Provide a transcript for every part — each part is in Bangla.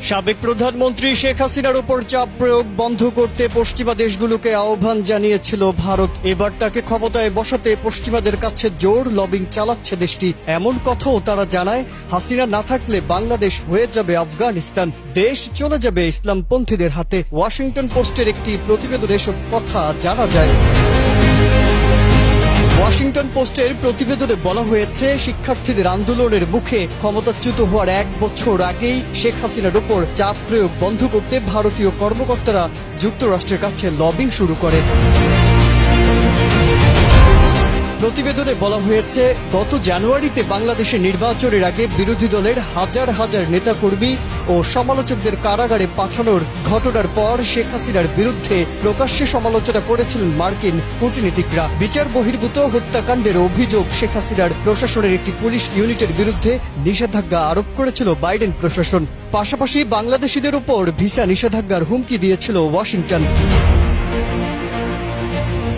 সাবেক প্রধানমন্ত্রী শেখ হাসিনার উপর চাপ প্রয়োগ বন্ধ করতে পশ্চিমা দেশগুলোকে আহ্বান জানিয়েছিল ভারত। এবার তাকে ক্ষমতায় বসাতে পশ্চিমাদের কাছে জোর লবিং চালাচ্ছে দেশটি। এমন কথাও তারা জানায়, হাসিনা না থাকলে বাংলাদেশ হয়ে যাবে আফগানিস্তান, দেশ চলে যাবে ইসলামপন্থীদের হাতে। ওয়াশিংটন পোস্টের একটি প্রতিবেদনে এসব কথা জানা যায়। ওয়াশিংটন পোস্টের প্রতিবেদনে বলা হয়েছে, শিক্ষার্থীদের আন্দোলনের মুখে ক্ষমতাচ্যুত হওয়ার 1 বছর আগেই শেখ হাসিনার উপর চাপ প্রয়োগ বন্ধ করতে ভারতীয় কর্মকর্তারা যুক্তরাষ্ট্রের কাছে লবিং শুরু করে। প্রতিবেদনে বলা হয়েছে, গত জানুয়ারিতে বাংলাদেশের নির্বাচনের আগে বিরোধী দলের হাজার হাজার নেতাকর্মী ও সমালোচকদের কারাগারে পাঠানোর ঘটনার পর শেখ হাসিনার বিরুদ্ধে প্রকাশ্যে সমালোচনা করেছিলেন মার্কিন কূটনীতিকরা। বিচার বহির্ভূত হত্যাকাণ্ডের অভিযোগ শেখ হাসিনার প্রশাসনের একটি পুলিশ ইউনিটের বিরুদ্ধে নিষেধাজ্ঞা আরোপ করেছিল বাইডেন প্রশাসন। পাশাপাশি বাংলাদেশিদের উপর ভিসা নিষেধাজ্ঞার হুমকি দিয়েছিল ওয়াশিংটন।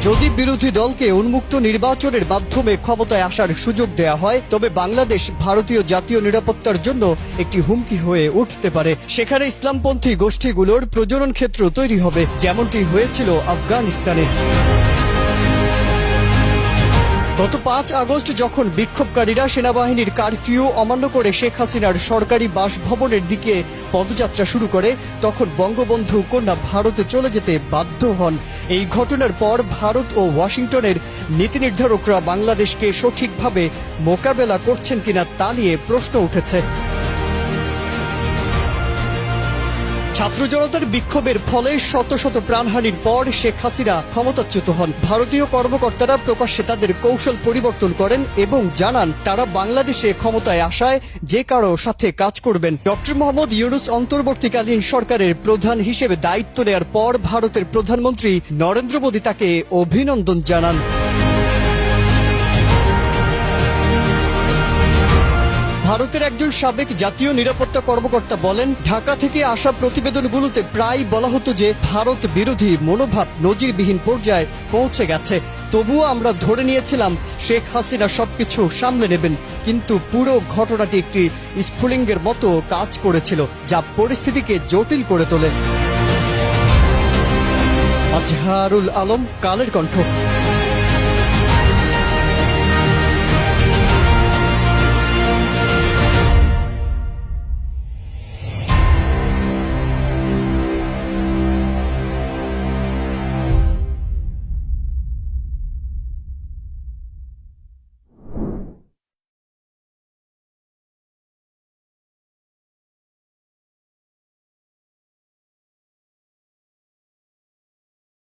যদি বিরোধী দলকে উন্মুক্ত নির্বাচনের মাধ্যমে ক্ষমতায় আসার সুযোগ দেয়া হয়, তবে বাংলাদেশ ভারতীয় জাতীয় নিরাপত্তার জন্য একটি হুমকি হয়ে উঠতে পারে। সেখানে ইসলামপন্থী গোষ্ঠীগুলোর প্রজনন ক্ষেত্র তৈরি হবে, যেমনটি হয়েছিল আফগানিস্তানে। গত 5 আগস্ট যখন বিক্ষোভকারীরা সেনাবাহিনীর কারফিউ অমান্য করে শেখ হাসিনার সরকারি বাসভবনের দিকে পদযাত্রা শুরু করে, তখন বঙ্গবন্ধু কন্যা ভারতে চলে যেতে বাধ্য হন। এই ঘটনার পর ভারত ও ওয়াশিংটনের নীতি নির্ধারকরা বাংলাদেশকে সঠিকভাবে মোকাবেলা করছেন কিনা তা নিয়ে প্রশ্ন উঠেছে। ছাত্র জনতার বিক্ষোভের ফলে শত শত প্রাণহানির পর শেখ হাসিনা ক্ষমতাচ্যুত হন। ভারতীয় কর্মকর্তারা প্রকাশ্যে তাদের কৌশল পরিবর্তন করেন এবং জানান তারা বাংলাদেশে ক্ষমতায় আসায় যে কারো সাথে কাজ করবেন। ডক্টর মোহাম্মদ ইউনূস অন্তর্বর্তীকালীন সরকারের প্রধান হিসেবে দায়িত্ব নেয়ার পর ভারতের প্রধানমন্ত্রী নরেন্দ্র মোদী তাকে অভিনন্দন জানান। ভারতের একজন সাবেক জাতীয় নিরাপত্তা কর্মকর্তা বলেন, ঢাকা থেকে আসা প্রতিবেদনগুলোতে প্রায় বলা হতো যে ভারত বিরোধী মনোভাব নজিরবিহীন পর্যায়ে পৌঁছে গেছে। তবুও আমরা ধরে নিয়েছিলাম শেখ হাসিনা সবকিছু সামলে নেবেন, কিন্তু পুরো ঘটনাটি একটি স্ফুলিঙ্গের মতো কাজ করেছিল, যা পরিস্থিতিকে জটিল করে তোলে। আজহারুল আলম, কালের কণ্ঠ।